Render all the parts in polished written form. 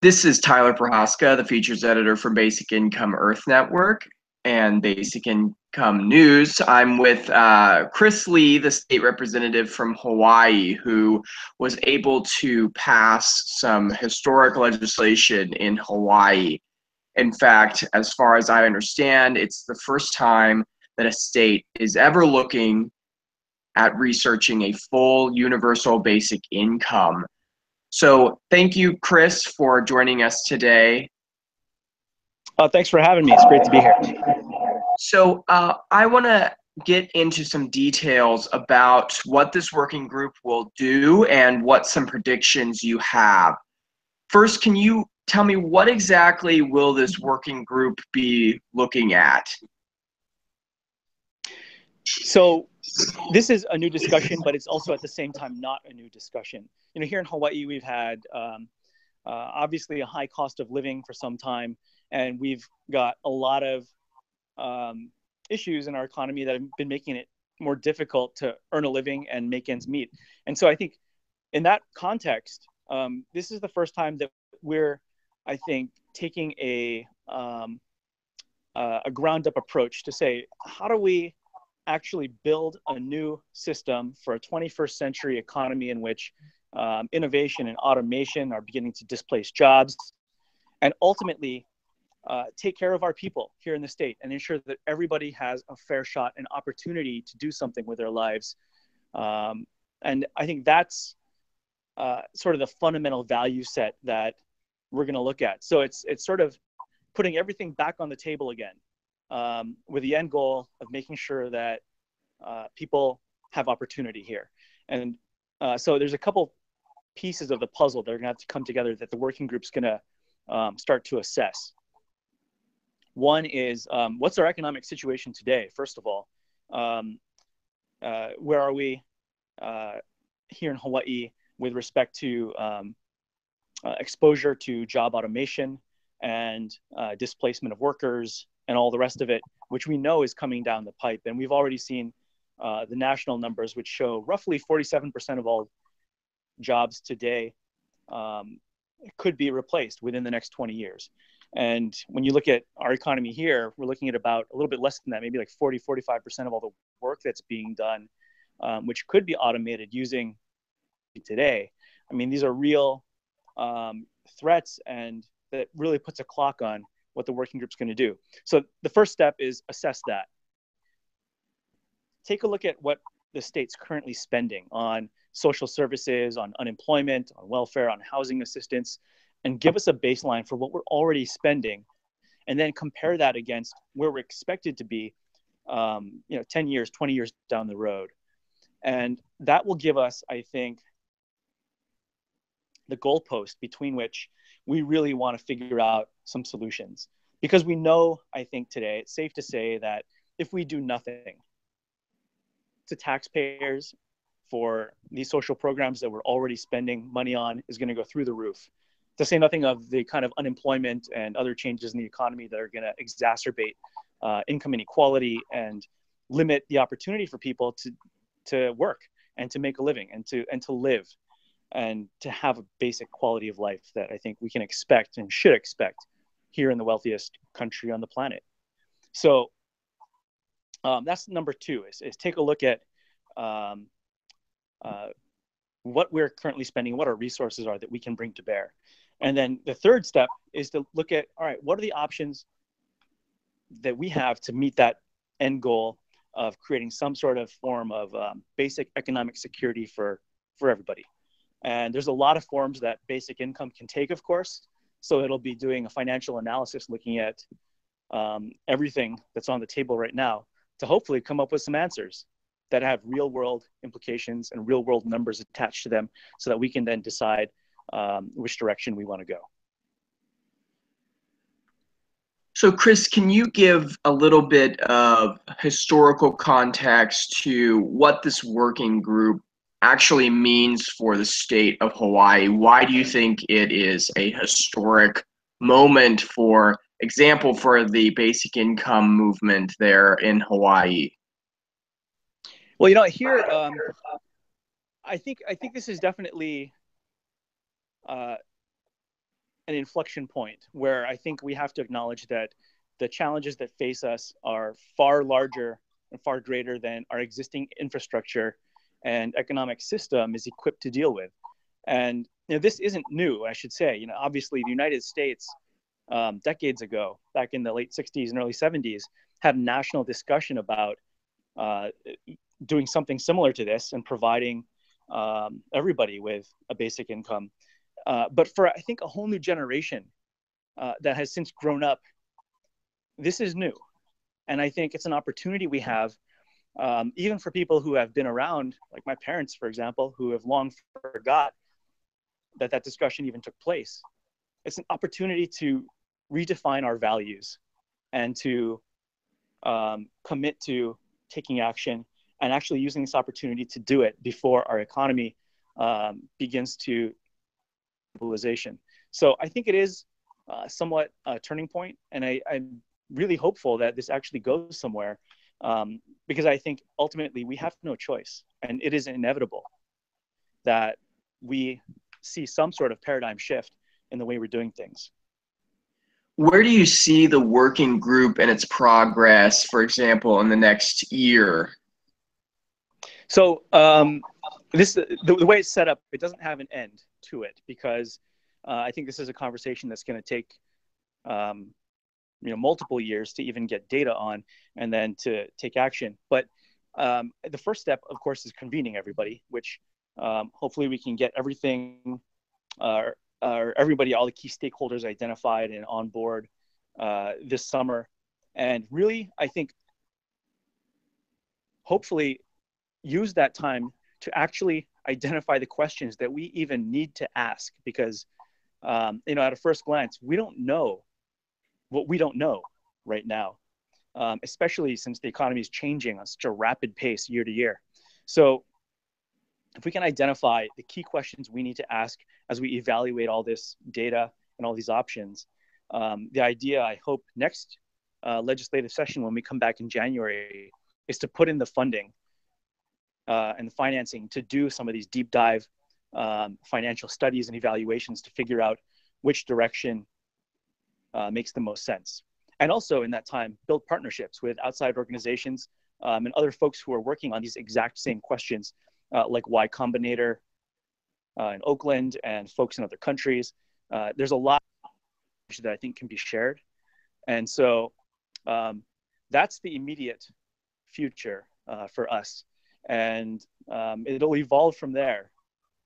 This is Tyler Prohaska, the features editor for Basic Income Earth Network and Basic Income News. I'm with Chris Lee, the state representative from Hawaii, who was able to pass some historic legislation in Hawaii. In fact, as far as I understand, it's the first time that a state is ever looking at researching a full universal basic income. So thank you, Chris, for joining us today. Thanks for having me. It's great to be here. So I want to get into some details about what this working group will do and what some predictions you have. First, can you tell me what exactly will this working group be looking at? So this is a new discussion, but it's also at the same time not a new discussion. Here in Hawaii, we've had obviously a high cost of living for some time, and we've got a lot of issues in our economy that have been making it more difficult to earn a living and make ends meet. And so I think in that context, this is the first time that we're, I think, taking a ground up approach to say, how do we actually build a new system for a 21st century economy in which innovation and automation are beginning to displace jobs, and ultimately take care of our people here in the state and ensure that everybody has a fair shot and opportunity to do something with their lives. And I think that's sort of the fundamental value set that we're going to look at. So it's sort of putting everything back on the table again, with the end goal of making sure that people have opportunity here. And so there's a couple pieces of the puzzle that are going to have to come together that the working group's going to start to assess. One is, what's our economic situation today? First of all, where are we here in Hawaii with respect to exposure to job automation and displacement of workers and all the rest of it, which we know is coming down the pipe. And we've already seen the national numbers, which show roughly 47% of all jobs today could be replaced within the next 20 years. And when you look at our economy here, we're looking at about a little bit less than that, maybe like 45% of all the work that's being done, which could be automated using today. I mean, these are real threats, and that really puts a clock on what the working group's going to do. So the first step is assess that. Take a look at what the state's currently spending on social services, on unemployment, on welfare, on housing assistance, and give us a baseline for what we're already spending, and then compare that against where we're expected to be 10 years, 20 years down the road. And that will give us, I think, the goalpost between which we really want to figure out some solutions. Because we know, I think today, it's safe to say that if we do nothing, the taxpayers for these social programs that we're already spending money on is going to go through the roof. To say nothing of the kind of unemployment and other changes in the economy that are going to exacerbate income inequality and limit the opportunity for people to work and to make a living and to live and to have a basic quality of life that I think we can expect and should expect here in the wealthiest country on the planet. So that's number two, is take a look at what we're currently spending, what our resources are that we can bring to bear. And then the third step is to look at, all right, what are the options that we have to meet that end goal of creating some sort of form of basic economic security for everybody. And there's a lot of forms that basic income can take, of course. So it'll be doing a financial analysis, looking at everything that's on the table right now to hopefully come up with some answers that have real world implications and real world numbers attached to them, so that we can then decide which direction we want to go. So Chris, can you give a little bit of historical context to what this working group actually means for the state of Hawaii? Why do you think it is a historic moment, for example, for the basic income movement there in Hawaii? Well, here, I think this is definitely an an inflection point where I think we have to acknowledge that the challenges that face us are far larger and far greater than our existing infrastructure and economic system is equipped to deal with. And this isn't new, I should say. Obviously, the United States, decades ago, back in the late 60s and early 70s, had national discussion about doing something similar to this and providing everybody with a basic income. But for, I think, a whole new generation that has since grown up, this is new. And I think it's an opportunity we have, even for people who have been around, like my parents, for example, who have long forgot that discussion even took place. It's an opportunity to redefine our values and to commit to taking action and actually using this opportunity to do it before our economy begins to globalization. So I think it is somewhat a turning point, and I'm really hopeful that this actually goes somewhere, because I think ultimately we have no choice, and it is inevitable that we see some sort of paradigm shift in the way we're doing things. Where do you see the working group and its progress, for example, in the next year? So the way it's set up, it doesn't have an end to it, because I think this is a conversation that's going to take multiple years to even get data on and then to take action. But the first step, of course, is convening everybody, which hopefully we can get everything, everybody, all the key stakeholders identified and on board this summer. And really, I think, hopefully use that time to actually identify the questions that we even need to ask, because, at a first glance, we don't know what we don't know right now, especially since the economy is changing on such a rapid pace year to year. So if we can identify the key questions we need to ask as we evaluate all this data and all these options, the idea, I hope, next legislative session, when we come back in January, is to put in the funding and the financing to do some of these deep dive financial studies and evaluations to figure out which direction makes the most sense. And also in that time, build partnerships with outside organizations and other folks who are working on these exact same questions, like Y Combinator in Oakland and folks in other countries. There's a lot that I think can be shared. And so that's the immediate future for us. And it'll evolve from there.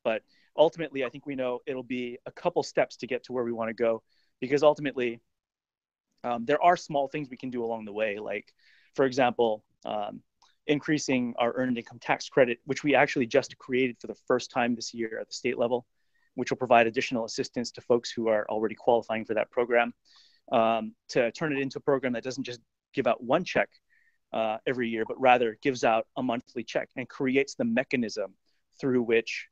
But ultimately, I think we know it'll be a couple steps to get to where we want to go, because ultimately, there are small things we can do along the way, like, for example, increasing our earned income tax credit, which we actually just created for the first time this year at the state level, which will provide additional assistance to folks who are already qualifying for that program, to turn it into a program that doesn't just give out one check every year, but rather gives out a monthly check and creates the mechanism through which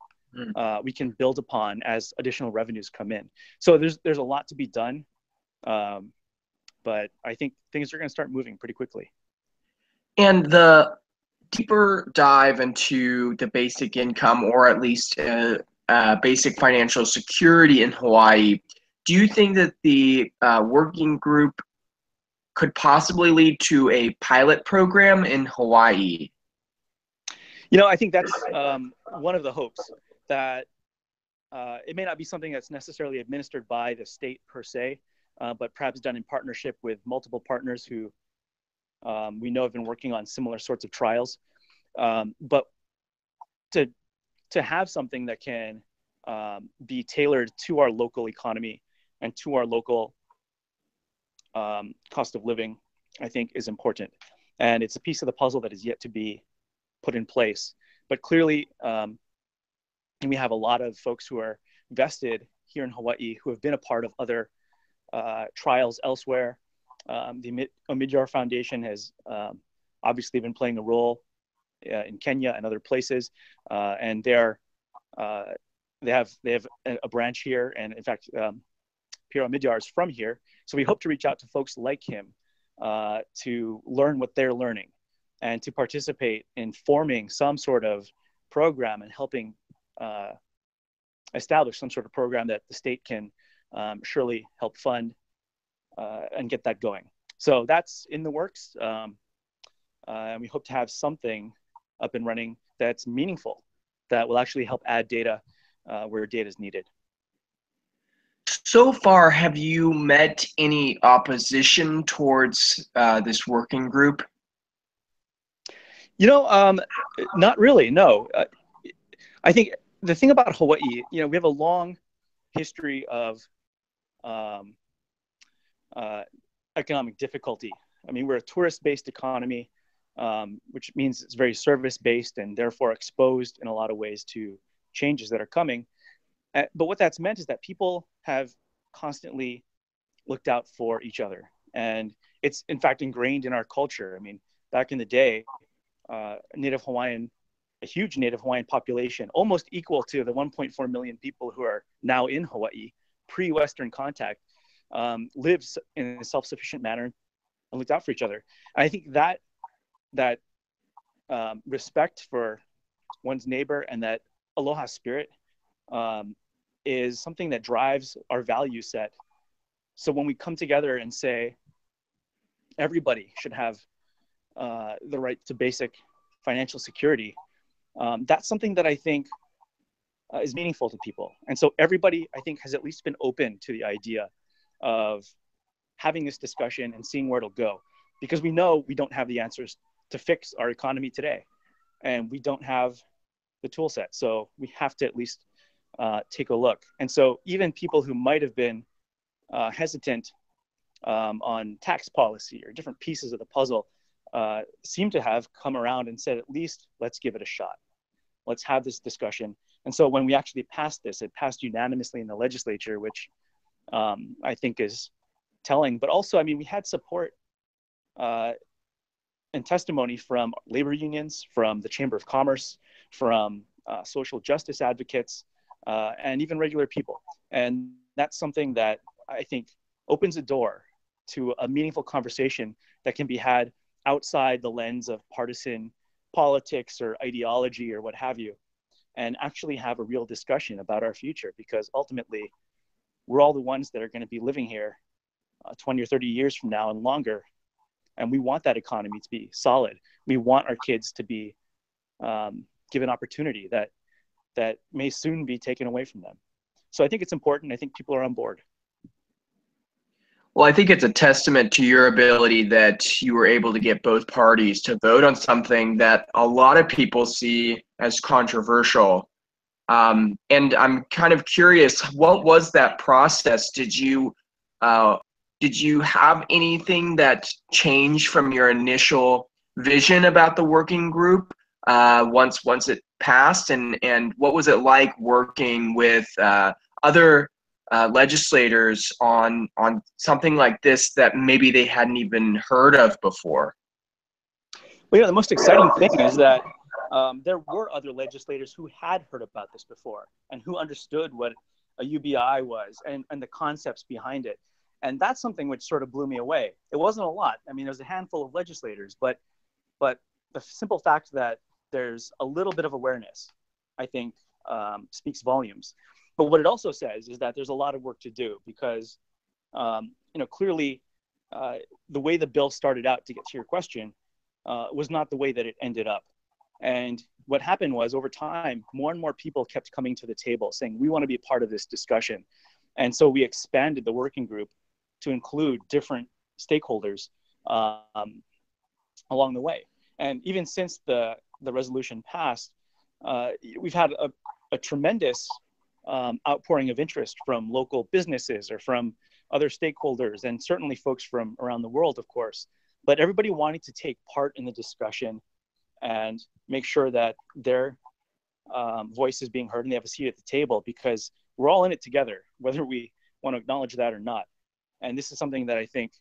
we can build upon as additional revenues come in. So there's a lot to be done, but I think things are going to start moving pretty quickly. And the deeper dive into the basic income, or at least basic financial security in Hawaii, do you think that the working group could possibly lead to a pilot program in Hawaii? I think that's one of the hopes, that it may not be something that's necessarily administered by the state per se, but perhaps done in partnership with multiple partners who we know have been working on similar sorts of trials. But to have something that can be tailored to our local economy and to our local cost of living, I think is important. And it's a piece of the puzzle that is yet to be put in place. But clearly, we have a lot of folks who are vested here in Hawaii who have been a part of other trials elsewhere. The Omidyar Foundation has obviously been playing a role in Kenya and other places, and they have a branch here. And in fact, Pierre Omidyar is from here, so we hope to reach out to folks like him to learn what they're learning and to participate in forming some sort of program and helping establish some sort of program that the state can surely help fund and get that going. So that's in the works. And we hope to have something up and running that's meaningful, that will actually help add data where data is needed. So far, have you met any opposition towards this working group? Not really, no. I think the thing about Hawaii, we have a long history of economic difficulty. I mean, we're a tourist-based economy, which means it's very service-based and therefore exposed in a lot of ways to changes that are coming. But what that's meant is that people have constantly looked out for each other. And it's, in fact, ingrained in our culture. I mean, back in the day, a huge Native Hawaiian population, almost equal to the 1.4 million people who are now in Hawaii, pre-Western contact, lives in a self-sufficient manner and looked out for each other. And I think that respect for one's neighbor and that aloha spirit is something that drives our value set. So when we come together and say everybody should have the right to basic financial security, that's something that I think is meaningful to people. And so everybody, I think, has at least been open to the idea of having this discussion and seeing where it'll go, because we know we don't have the answers to fix our economy today, and we don't have the tool set. So we have to at least take a look. And so even people who might have been hesitant on tax policy or different pieces of the puzzle seem to have come around and said, at least let's give it a shot. Let's have this discussion. And so when we actually passed this, it passed unanimously in the legislature, which I think is telling. But also, I mean, we had support and testimony from labor unions, from the Chamber of Commerce, from social justice advocates, and even regular people. And that's something that I think opens a door to a meaningful conversation that can be had outside the lens of partisan politics or ideology or what have you, and actually have a real discussion about our future, because ultimately we're all the ones that are going to be living here 20 or 30 years from now and longer. And we want that economy to be solid. We want our kids to be given opportunity that may soon be taken away from them. So I think it's important. I think people are on board. Well, I think it's a testament to your ability that you were able to get both parties to vote on something that a lot of people see as controversial. And I'm kind of curious, what was that process? Did you have anything that changed from your initial vision about the working group once it passed? And what was it like working with other legislators on something like this that maybe they hadn't even heard of before? Well, the most exciting thing is that there were other legislators who had heard about this before and who understood what a UBI was and the concepts behind it. And that's something which sort of blew me away. It wasn't a lot. I mean, there was a handful of legislators, but the simple fact that there's a little bit of awareness, I think, speaks volumes. But what it also says is that there's a lot of work to do, because, clearly the way the bill started out, to get to your question, was not the way that it ended up. And what happened was, over time, more and more people kept coming to the table saying, we want to be a part of this discussion. And so we expanded the working group to include different stakeholders along the way. And even since the resolution passed, we've had a tremendous outpouring of interest from local businesses or from other stakeholders, and certainly folks from around the world, of course. But everybody wanting to take part in the discussion and make sure that their voice is being heard and they have a seat at the table, because we're all in it together, whether we want to acknowledge that or not. And this is something that I think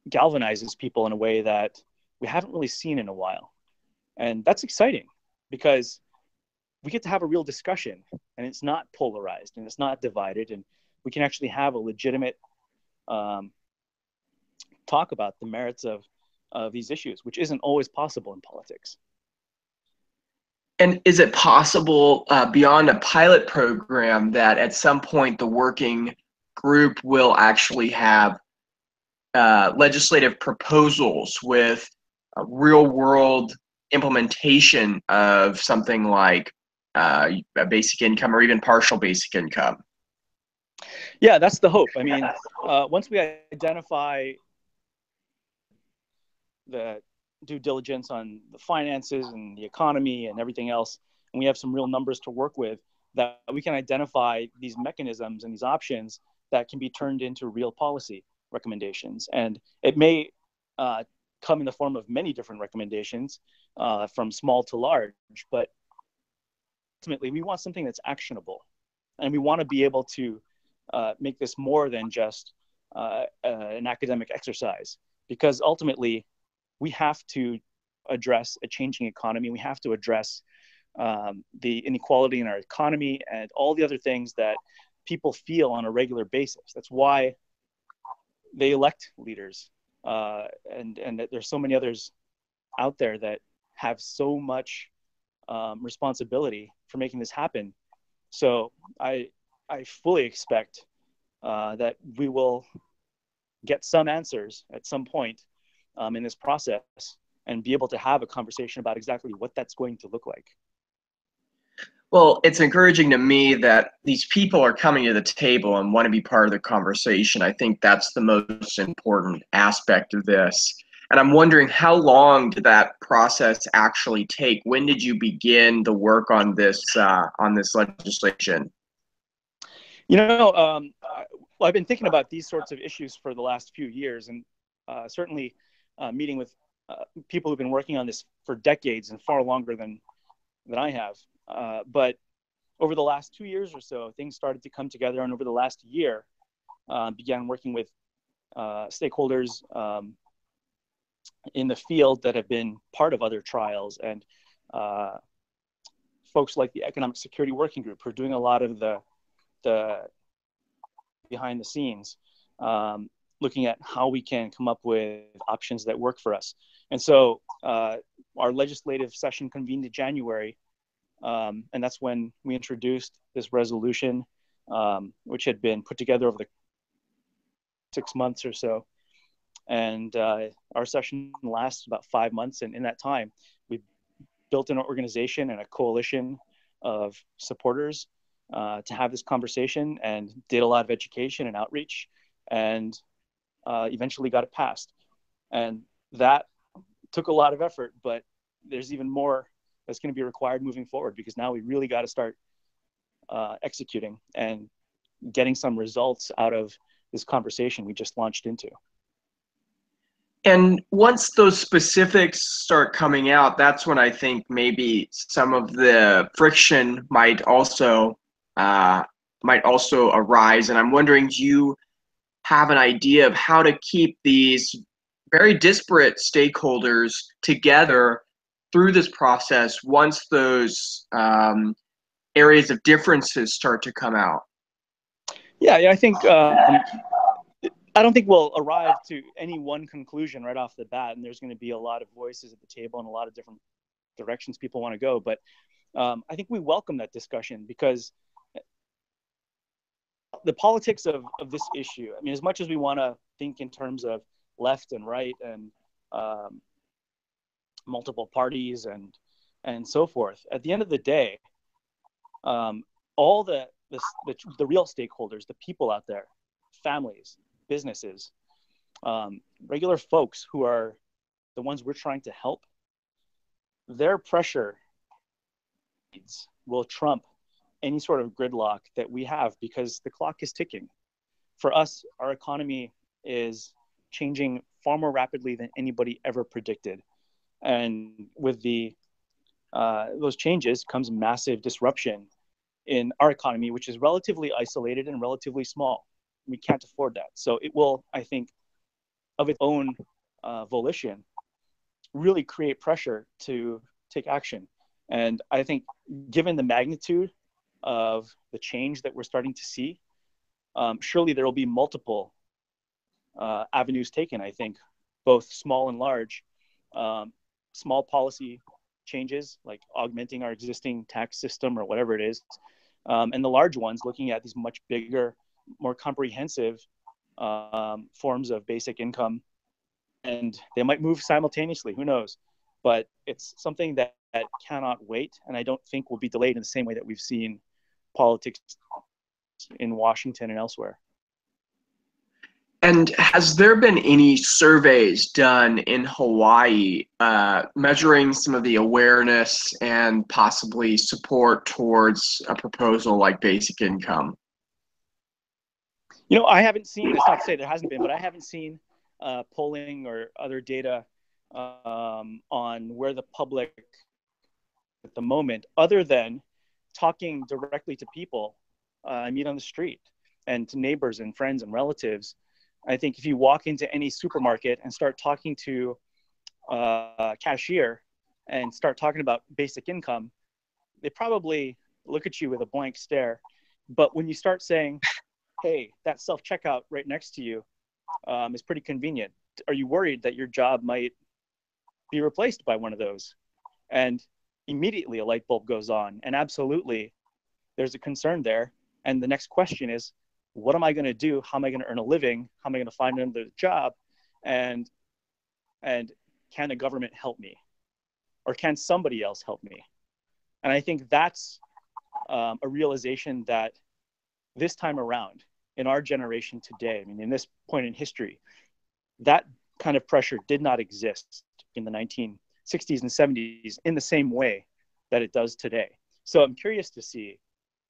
galvanizes people in a way that we haven't really seen in a while. And that's exciting, because we get to have a real discussion, and it's not polarized and it's not divided, and we can actually have a legitimate talk about the merits of these issues, which isn't always possible in politics. And is it possible, beyond a pilot program, that at some point the working group will actually have legislative proposals with a real world implementation of something like a basic income or even partial basic income? Yeah, that's the hope. I mean, once we identify the due diligence on the finances and the economy and everything else, and we have some real numbers to work with, that we can identify these mechanisms and these options that can be turned into real policy recommendations. And it may come in the form of many different recommendations, from small to large, but ultimately we want something that's actionable. And we want to be able to make this more than just an academic exercise, because ultimately we have to address a changing economy. We have to address the inequality in our economy and all the other things that people feel on a regular basis. That's why they elect leaders, and that there's so many others out there that have so much responsibility for making this happen. So I fully expect that we will get some answers at some point in this process and be able to have a conversation about exactly what that's going to look like. Well, it's encouraging to me that these people are coming to the table and want to be part of the conversation. I think that's the most important aspect of this. And I'm wondering, how long did that process actually take? When did you begin the work on this legislation? I've been thinking about these sorts of issues for the last few years, and certainly meeting with people who've been working on this for decades and far longer than I have. But over the last 2 years or so, things started to come together, and over the last year, began working with stakeholders in the field that have been part of other trials, and folks like the Economic Security Working Group, who are doing a lot of the behind the scenes, looking at how we can come up with options that work for us. And so our legislative session convened in January, and that's when we introduced this resolution, which had been put together over the 6 months or so. And our session lasted about 5 months. And in that time, we built an organization and a coalition of supporters to have this conversation, and did a lot of education and outreach, and eventually got it passed. And that took a lot of effort, but there's even more that's going to be required moving forward, because now we really got to start executing and getting some results out of this conversation we just launched into. And once those specifics start coming out, that's when I think maybe some of the friction might also arise. And I'm wondering, do you have an idea of how to keep these very disparate stakeholders together through this process once those areas of differences start to come out? Yeah, I think I don't think we'll arrive to any one conclusion right off the bat, and there's going to be a lot of voices at the table and a lot of different directions people want to go. But I think we welcome that discussion, because the politics of this issue, I mean, as much as we want to think in terms of left and right and multiple parties and so forth, at the end of the day, all the real stakeholders, the people out there, families, businesses, regular folks who are the ones we're trying to help, their pressure will trump any sort of gridlock that we have, because the clock is ticking. For us, our economy is changing far more rapidly than anybody ever predicted. And with those changes comes massive disruption in our economy, which is relatively isolated and relatively small. We can't afford that. So it will, I think, of its own volition, really create pressure to take action. And I think, given the magnitude of the change that we're starting to see, surely there will be multiple avenues taken, I think, both small and large, small policy changes, like augmenting our existing tax system or whatever it is. And the large ones looking at these much bigger, more comprehensive forms of basic income. And they might move simultaneously, who knows? But it's something that cannot wait. And I don't think will be delayed in the same way that we've seen politics in Washington and elsewhere. And has there been any surveys done in Hawaii measuring some of the awareness and possibly support towards a proposal like basic income? I haven't seen, it's not to say there hasn't been, but I haven't seen polling or other data on where the public at the moment, other than talking directly to people I meet on the street and to neighbors and friends and relatives. I think if you walk into any supermarket and start talking to a cashier and start talking about basic income, they probably look at you with a blank stare. But when you start saying, hey, that self-checkout right next to you is pretty convenient. Are you worried that your job might be replaced by one of those? And immediately a light bulb goes on. And absolutely, there's a concern there. And the next question is, what am I going to do? How am I going to earn a living? How am I going to find another job? And can the government help me? Or can somebody else help me? And I think that's a realization that this time around, in our generation today, I mean, in this point in history, that kind of pressure did not exist in the 1960s and 70s in the same way that it does today. So I'm curious to see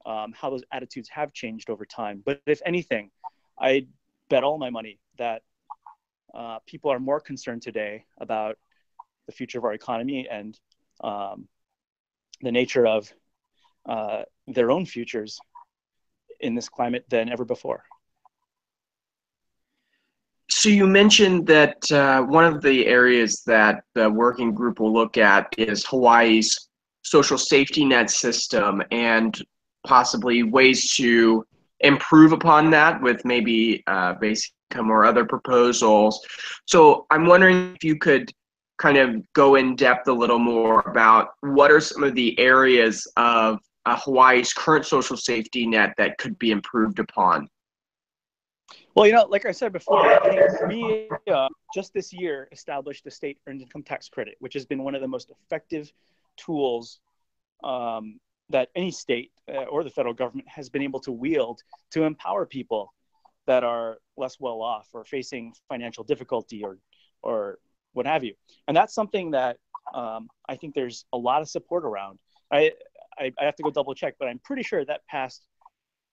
how those attitudes have changed over time. But if anything, I bet all my money that people are more concerned today about the future of our economy and the nature of their own futures in this climate than ever before. So you mentioned that one of the areas that the working group will look at is Hawaii's social safety net system and possibly ways to improve upon that with maybe basic income or other proposals. So I'm wondering if you could kind of go in depth a little more about what are some of the areas of Hawaii's current social safety net that could be improved upon. Well, like I said before, I think we just this year established the state earned income tax credit, which has been one of the most effective tools that any state or the federal government has been able to wield to empower people that are less well off or facing financial difficulty or what have you. And that's something that I think there's a lot of support around. I have to go double check, but I'm pretty sure that passed,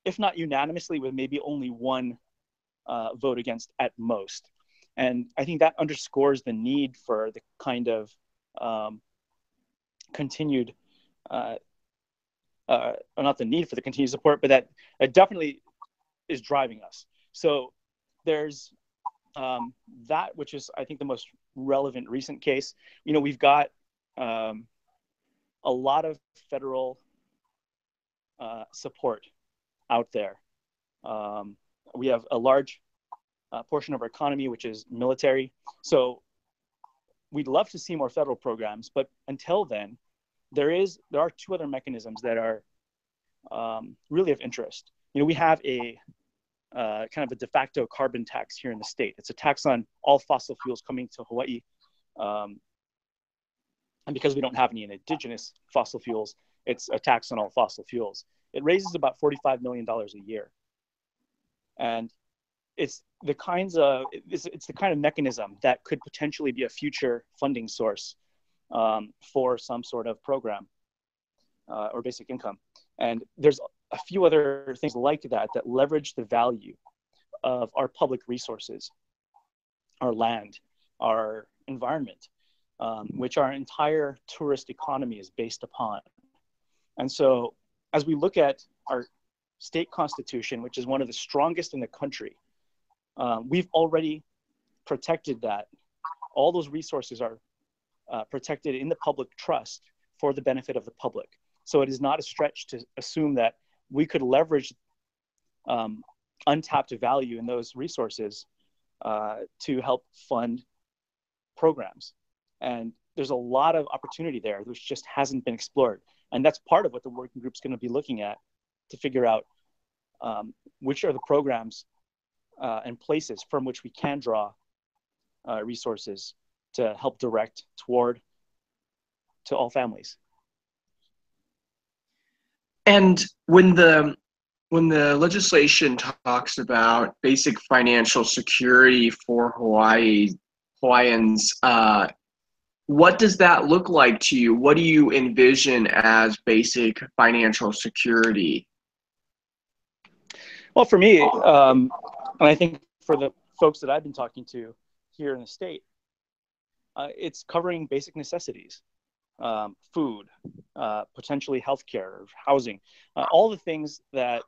if not unanimously, with maybe only one vote against at most. And I think that underscores the need for the kind of continued, not the need for the continued support, but that it definitely is driving us. So there's that, which is, I think, the most relevant recent case. We've got a lot of federal support out there. We have a large portion of our economy, which is military. So we'd love to see more federal programs, but until then, there are two other mechanisms that are really of interest. We have a kind of a de facto carbon tax here in the state. It's a tax on all fossil fuels coming to Hawaii. And because we don't have any indigenous fossil fuels, it's a tax on all fossil fuels. It raises about $45 million a year. And it's the kind of mechanism that could potentially be a future funding source for some sort of program or basic income. And there's a few other things like that leverage the value of our public resources, our land, our environment, which our entire tourist economy is based upon. And so as we look at our state constitution, which is one of the strongest in the country, we've already protected that. All those resources are protected in the public trust for the benefit of the public. So it is not a stretch to assume that we could leverage untapped value in those resources to help fund programs. And there's a lot of opportunity there which just hasn't been explored. And that's part of what the working group's going to be looking at to figure out which are the programs and places from which we can draw resources to help direct toward to all families. And when the legislation talks about basic financial security for Hawaiians, what does that look like to you? What do you envision as basic financial security? Well, for me, and I think for the folks that I've been talking to here in the state, it's covering basic necessities, food, potentially healthcare, housing, all the things that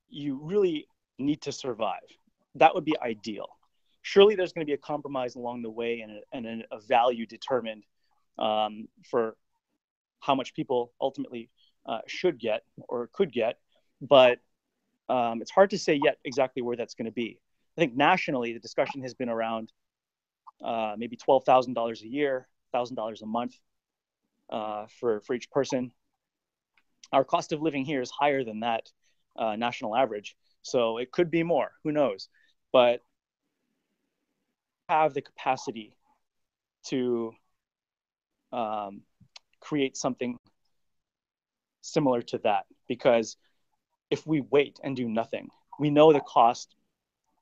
you really need to survive. That would be ideal. Surely there's going to be a compromise along the way and a value determined for how much people ultimately should get or could get. But it's hard to say yet exactly where that's going to be. I think nationally, the discussion has been around maybe $12,000 a year, $1,000 a month for each person. Our cost of living here is higher than that national average. So it could be more, who knows? But have the capacity to create something similar to that. Because if we wait and do nothing, we know the cost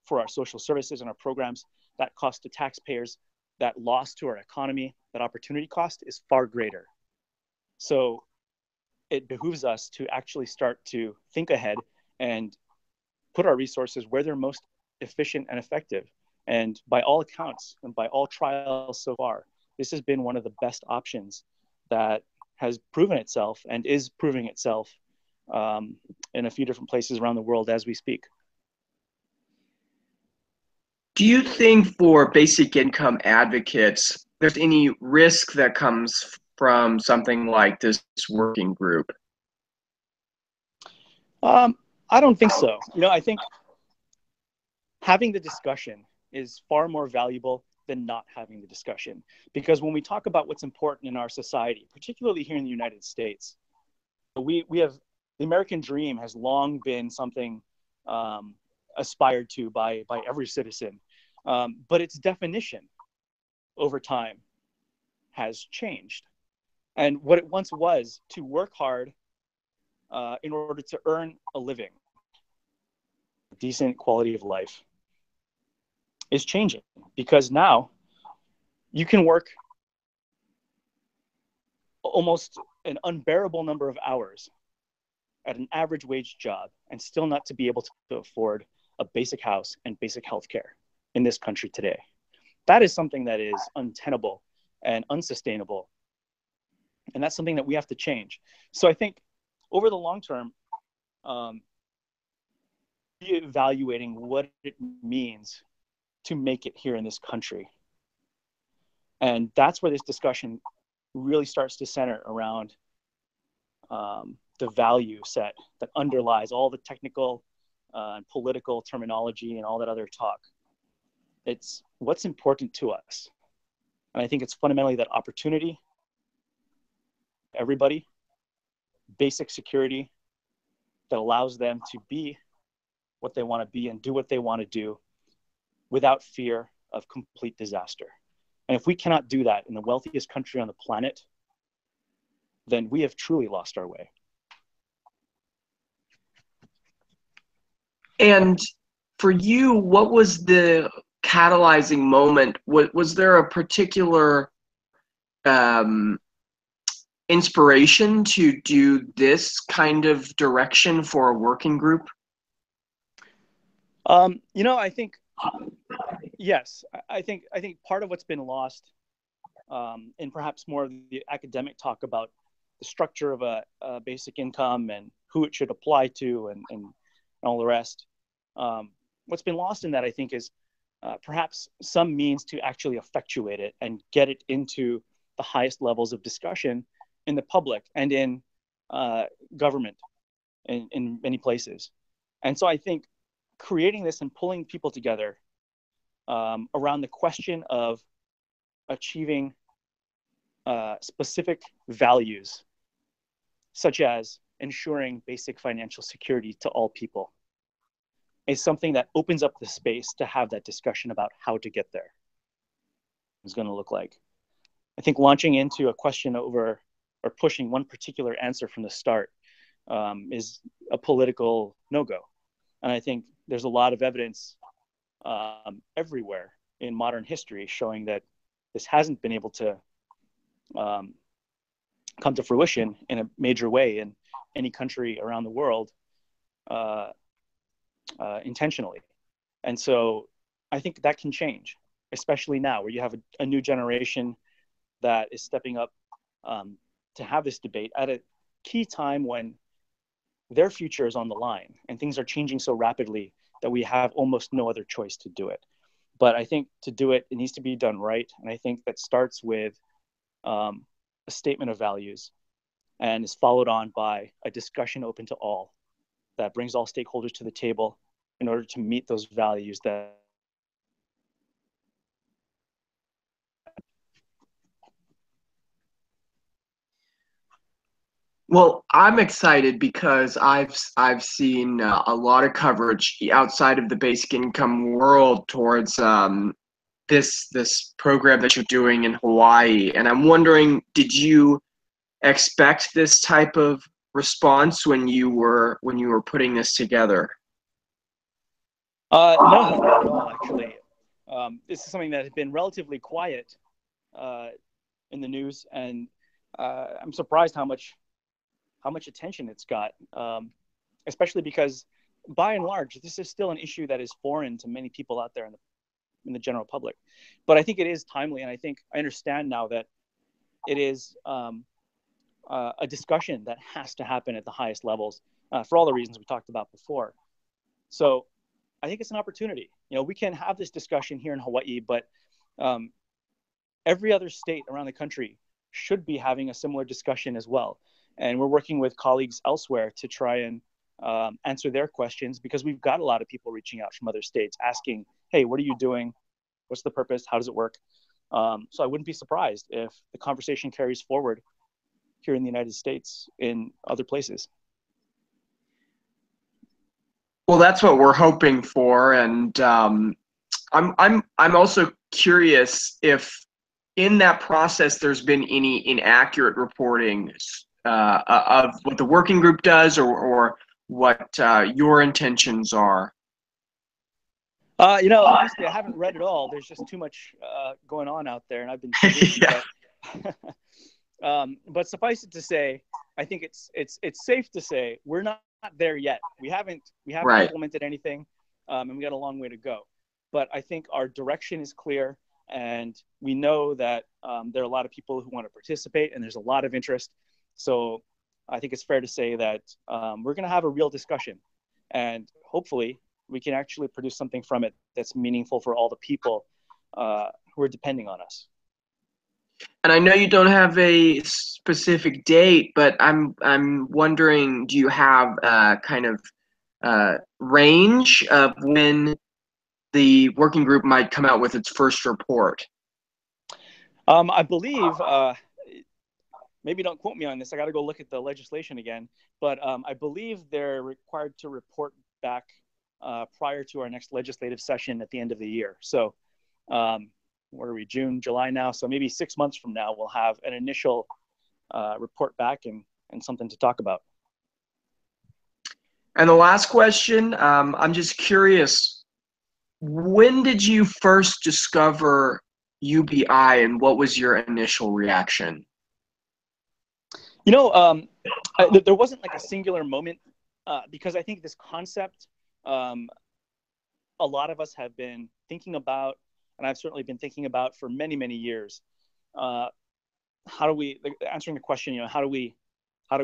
for our social services and our programs, that cost to taxpayers, that loss to our economy, that opportunity cost is far greater. So it behooves us to actually start to think ahead and put our resources where they're most efficient and effective. And by all accounts and by all trials so far, this has been one of the best options that has proven itself and is proving itself in a few different places around the world as we speak. Do you think for basic income advocates, there's any risk that comes from something like this working group? I don't think so. I think having the discussion is far more valuable than not having the discussion. Because when we talk about what's important in our society, particularly here in the United States, we have the American dream has long been something aspired to by every citizen. But its definition over time has changed. And what it once was to work hard in order to earn a living, a decent quality of life, is changing, because now you can work almost an unbearable number of hours at an average wage job and still not to be able to afford a basic house and basic health care in this country today. That is something that is untenable and unsustainable. And that's something that we have to change. So I think over the long term, evaluating what it means to make it here in this country. And that's where this discussion really starts to center around the value set that underlies all the technical and political terminology and all that other talk. It's what's important to us. And I think it's fundamentally that opportunity, everybody, basic security that allows them to be what they want to be and do what they want to do without fear of complete disaster. And if we cannot do that in the wealthiest country on the planet, then we have truly lost our way. And for you, what was the catalyzing moment? Was there a particular inspiration to do this kind of direction for a working group? I think yes. I think part of what's been lost, and perhaps more of the academic talk about the structure of a basic income and who it should apply to and all the rest. What's been lost in that, I think, is perhaps some means to actually effectuate it and get it into the highest levels of discussion in the public and in government in many places. And so I think creating this and pulling people together around the question of achieving specific values, such as ensuring basic financial security to all people, is something that opens up the space to have that discussion about how to get there is going to look like. I think launching into a question over or pushing one particular answer from the start is a political no-go. And I think there's a lot of evidence everywhere in modern history showing that this hasn't been able to come to fruition in a major way in any country around the world intentionally. And so I think that can change, especially now where you have a new generation that is stepping up to have this debate at a key time when their future is on the line and things are changing so rapidly that we have almost no other choice to do it. But I think to do it, it needs to be done right. And I think that starts with a statement of values and is followed on by a discussion open to all that brings all stakeholders to the table in order to meet those values that Well, I'm excited because I've seen a lot of coverage outside of the basic income world towards this program that you're doing in Hawaii, and I'm wondering, did you expect this type of response when you were putting this together? no, not at all, actually. This is something that has been relatively quiet in the news, and I'm surprised how much attention it's got, especially because by and large, this is still an issue that is foreign to many people out there in the general public. But I think it is timely, and I think I understand now that it is a discussion that has to happen at the highest levels for all the reasons we talked about before. So I think it's an opportunity. We can have this discussion here in Hawaii, but every other state around the country should be having a similar discussion as well. And we're working with colleagues elsewhere to try and answer their questions, because we've got a lot of people reaching out from other states asking, hey, what are you doing? What's the purpose? How does it work? So I wouldn't be surprised if the conversation carries forward here in the United States in other places. Well, that's what we're hoping for, and I'm also curious if in that process there's been any inaccurate reporting of what the working group does, or what your intentions are. Honestly, I haven't read it all. There's just too much going on out there, and I've been busy. Yeah. But suffice it to say, I think it's safe to say we're not there yet. We haven't Right. implemented anything, and we got a long way to go. But I think our direction is clear, and we know that there are a lot of people who want to participate, and there's a lot of interest. So I think it's fair to say that we're going to have a real discussion, and hopefully we can actually produce something from it that's meaningful for all the people who are depending on us. And I know you don't have a specific date, but I'm wondering, do you have a kind of range of when the working group might come out with its first report? I believe, maybe don't quote me on this, I got to go look at the legislation again, but I believe they're required to report back prior to our next legislative session at the end of the year. So what are we, June, July now? So maybe 6 months from now, we'll have an initial report back and something to talk about. And the last question, I'm just curious, when did you first discover UBI, and what was your initial reaction? There wasn't like a singular moment because I think this concept, a lot of us have been thinking about, and I've certainly been thinking about for many, many years. How do we, answering the question, how do we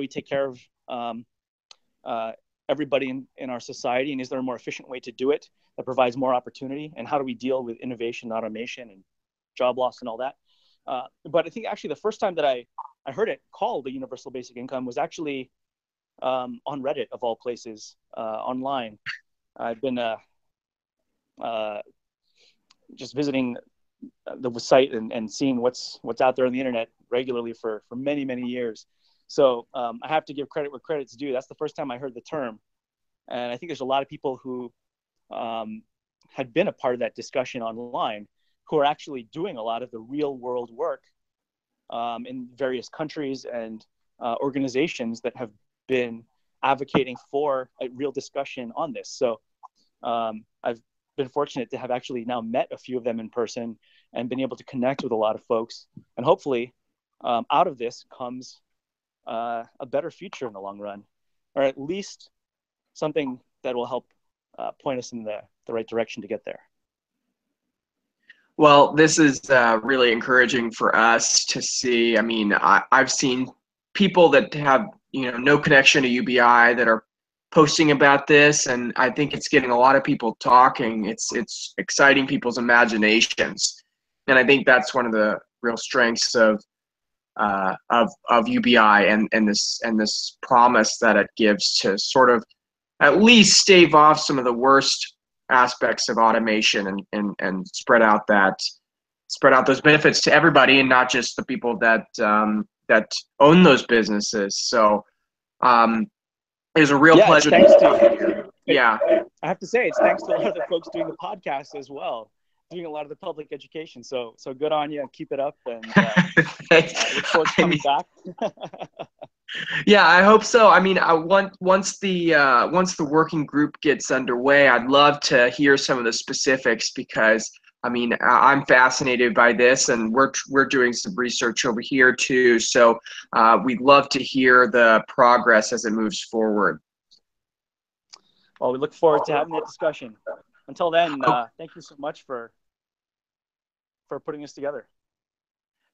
take care of everybody in our society, and is there a more efficient way to do it that provides more opportunity, and how do we deal with innovation, automation, and job loss and all that? But I think actually the first time that I heard it called the universal basic income was actually on Reddit, of all places, online. I've been just visiting the site and seeing what's out there on the internet regularly for many, many years. So I have to give credit where credit's due. That's the first time I heard the term. And I think there's a lot of people who had been a part of that discussion online who are actually doing a lot of the real world work in various countries and organizations that have been advocating for a real discussion on this. So I've been fortunate to have actually now met a few of them in person and been able to connect with a lot of folks. And hopefully out of this comes a better future in the long run, or at least something that will help point us in the right direction to get there. Well, this is really encouraging for us to see. I mean, I've seen people that have, no connection to UBI that are posting about this, and I think it's getting a lot of people talking. It's exciting people's imaginations, and I think that's one of the real strengths of UBI and this promise that it gives to sort of at least stave off some of the worst aspects of automation and spread out those benefits to everybody and not just the people that own those businesses. So it was a real pleasure. Thanks to Yeah, I have to say it's thanks to a lot of the folks doing the podcast as well, doing a lot of the public education. So good on you. Keep it up, and look forward to coming back. Yeah, I hope so. I mean, once the working group gets underway, I'd love to hear some of the specifics, because I mean, I'm fascinated by this, and we're doing some research over here too. So we'd love to hear the progress as it moves forward. Well, we look forward to having that discussion. Until then, thank you so much for putting this together.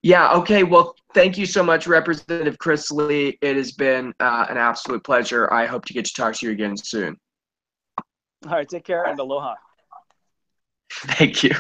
Yeah, okay. Well, thank you so much, Representative Chris Lee. It has been an absolute pleasure. I hope to get to talk to you again soon. All right, take care and aloha. Thank you.